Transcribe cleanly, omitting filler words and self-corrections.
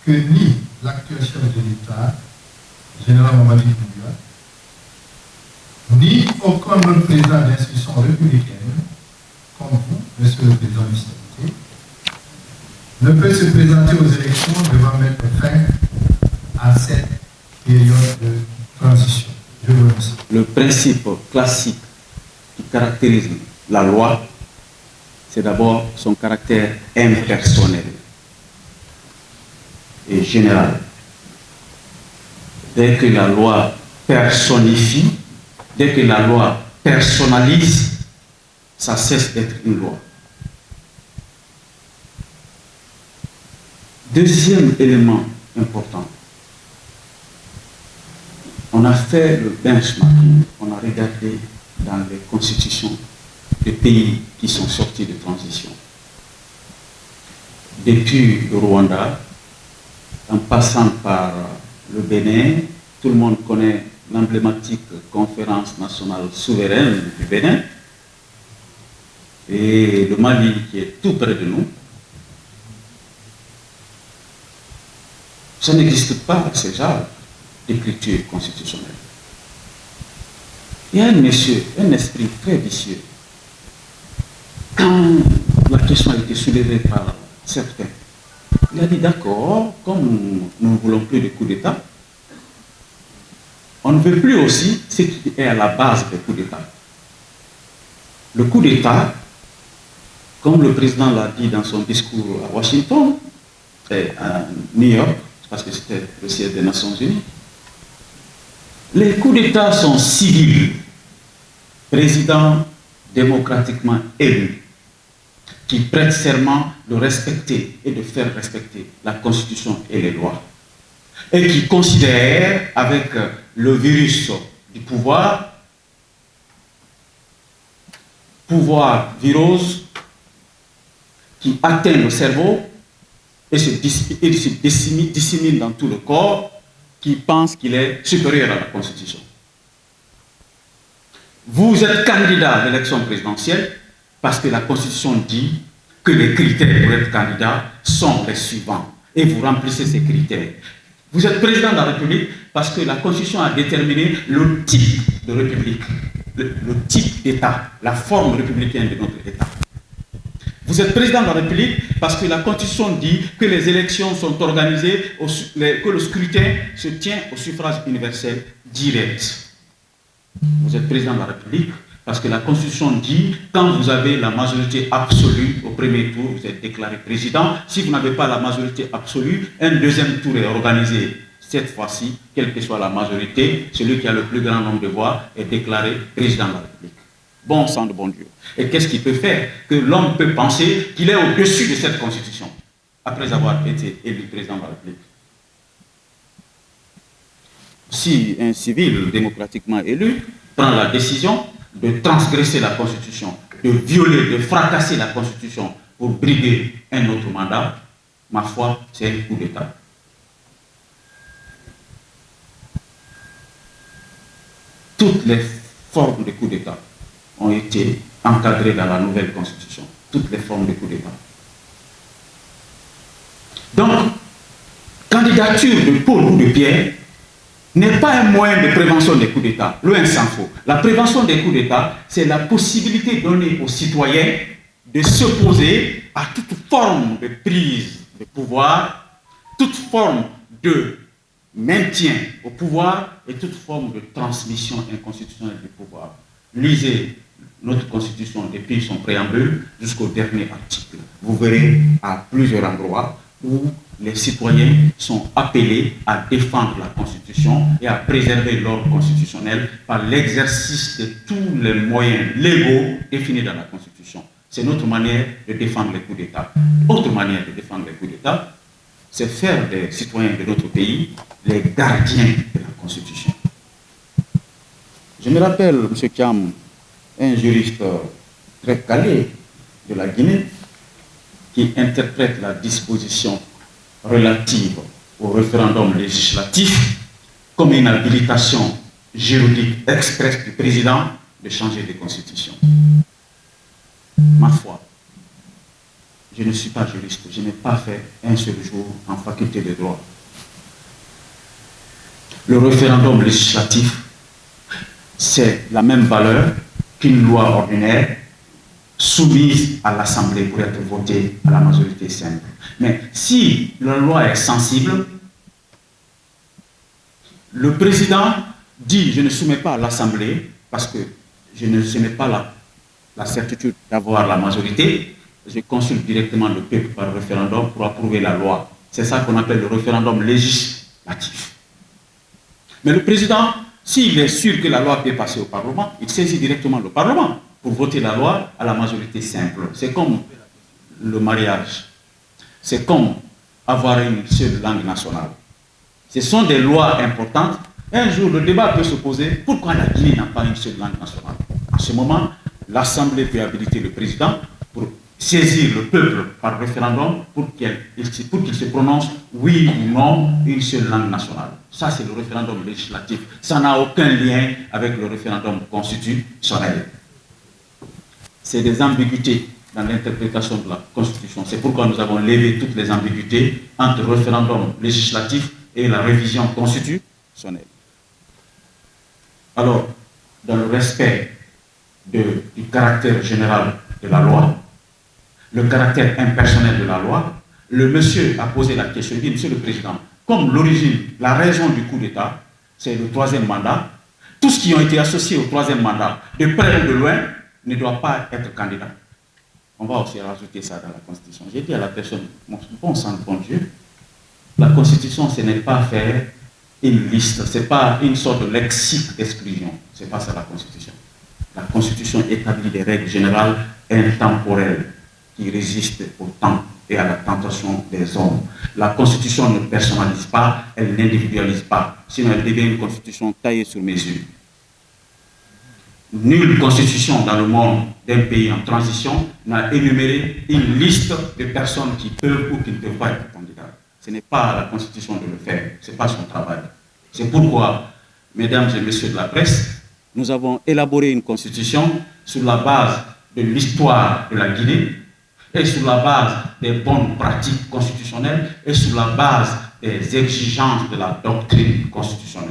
que ni l'actuel chef de l'État, général Mamadi Doumbouya, ni aucun autre président d'institution républicaine, comme vous, monsieur le président du CNT, ne peut se présenter aux élections devant mettre fin à cette période de transition. Je vous remercie. Le principe classique qui caractérise la loi, c'est d'abord son caractère impersonnel et général. Dès que la loi personnifie, dès que la loi personnalise, ça cesse d'être une loi. Deuxième élément important, on a fait le benchmarking, on a regardé dans les constitutions des pays qui sont sortis de transition. Depuis le Rwanda, en passant par le Bénin, tout le monde connaît l'emblématique conférence nationale souveraine du Bénin, et le Mali qui est tout près de nous. Ça n'existe pas, ce genre d'écriture constitutionnelle. Il y a un monsieur, un esprit très vicieux. Quand la question a été soulevée par certains, il a dit d'accord, comme nous ne voulons plus de coup d'État, on ne veut plus aussi ce qui est à la base des coups d'État. Le coup d'État, comme le président l'a dit dans son discours à Washington et à New York, parce que c'était le siège des Nations Unies, les coups d'État sont civils, président démocratiquement élu, qui prête serment de respecter et de faire respecter la Constitution et les lois, et qui considère avec le virus du pouvoir virose, qui atteint le cerveau et se dissémine dans tout le corps, qui pense qu'il est supérieur à la Constitution. Vous êtes candidat à l'élection présidentielle parce que la Constitution dit que les critères pour être candidat sont les suivants et vous remplissez ces critères. Vous êtes président de la République parce que la Constitution a déterminé le type de République, le type d'État, la forme républicaine de notre État. Vous êtes président de la République parce que la Constitution dit que les élections sont organisées, que le scrutin se tient au suffrage universel direct. Vous êtes président de la République parce que la Constitution dit quand vous avez la majorité absolue au premier tour, vous êtes déclaré président. Si vous n'avez pas la majorité absolue, un deuxième tour est organisé. Cette fois-ci, quelle que soit la majorité, celui qui a le plus grand nombre de voix est déclaré président de la République. Bon sang de bon Dieu. Et qu'est-ce qu'il peut faire? Que l'homme peut penser qu'il est au-dessus de cette Constitution, après avoir été élu président de la République. Si un civil démocratiquement élu prend la décision de transgresser la Constitution, de violer, de fracasser la Constitution pour briguer un autre mandat, ma foi, c'est un coup d'État. Toutes les formes de coup d'État ont été encadrées dans la nouvelle Constitution. Toutes les formes de coup d'État. Donc, candidature de Paul ou de Pierre n'est pas un moyen de prévention des coups d'État. Loin s'en faut. La prévention des coups d'État, c'est la possibilité donnée aux citoyens de s'opposer à toute forme de prise de pouvoir, toute forme de maintien au pouvoir et toute forme de transmission inconstitutionnelle du pouvoir. Lisez notre Constitution depuis son préambule jusqu'au dernier article. Vous verrez à plusieurs endroits où les citoyens sont appelés à défendre la Constitution et à préserver l'ordre constitutionnel par l'exercice de tous les moyens légaux définis dans la Constitution. C'est notre manière de défendre les coups d'État. Autre manière de défendre les coups d'État, c'est faire des citoyens de notre pays les gardiens de la Constitution. Je me rappelle, M. Kiam, un juriste très calé de la Guinée, qui interprète la disposition relative au référendum législatif comme une habilitation juridique expresse du président de changer de constitution. Ma foi, je ne suis pas juriste, je n'ai pas fait un seul jour en faculté de droit. Le référendum législatif, c'est la même valeur qu'une loi ordinaire soumise à l'Assemblée pour être votée à la majorité simple. Mais si la loi est sensible, le président dit « je ne soumets pas à l'Assemblée parce que je n'ai pas la certitude d'avoir la majorité, je consulte directement le peuple par référendum pour approuver la loi ». C'est ça qu'on appelle le référendum législatif. Mais le président, s'il est sûr que la loi peut passer au Parlement, il saisit directement le Parlement pour voter la loi à la majorité simple. C'est comme le mariage. C'est comme avoir une seule langue nationale. Ce sont des lois importantes. Un jour, le débat peut se poser. Pourquoi la Guinée n'a pas une seule langue nationale? En ce moment, l'Assemblée peut habiliter le président pour saisir le peuple par référendum pour qu'il se prononce oui ou non une seule langue nationale. Ça, c'est le référendum législatif. Ça n'a aucun lien avec le référendum constitutionnel. C'est des ambiguïtés dans l'interprétation de la Constitution. C'est pourquoi nous avons levé toutes les ambiguïtés entre le référendum législatif et la révision constitutionnelle. Alors, dans le respect du caractère général de la loi, le caractère impersonnel de la loi, le monsieur a posé la question, il dit, Monsieur le Président, comme l'origine, la raison du coup d'État, c'est le troisième mandat, tous ceux qui ont été associés au troisième mandat, de près ou de loin, ne doivent pas être candidats. On va aussi rajouter ça dans la Constitution. J'ai dit à la personne, bon sang de bon Dieu, la Constitution, ce n'est pas faire une liste, ce n'est pas une sorte de lexique d'exclusion. Ce n'est pas ça la Constitution. La Constitution établit des règles générales intemporelles qui résistent au temps et à la tentation des hommes. La Constitution ne personnalise pas, elle n'individualise pas. Sinon, elle devient une Constitution taillée sur mesure. Nulle constitution dans le monde d'un pays en transition n'a énuméré une liste de personnes qui peuvent ou qui ne peuvent pas être candidats. Ce n'est pas à la Constitution de le faire, ce n'est pas son travail. C'est pourquoi, mesdames et messieurs de la presse, nous avons élaboré une constitution sur la base de l'histoire de la Guinée et sur la base des bonnes pratiques constitutionnelles et sur la base des exigences de la doctrine constitutionnelle.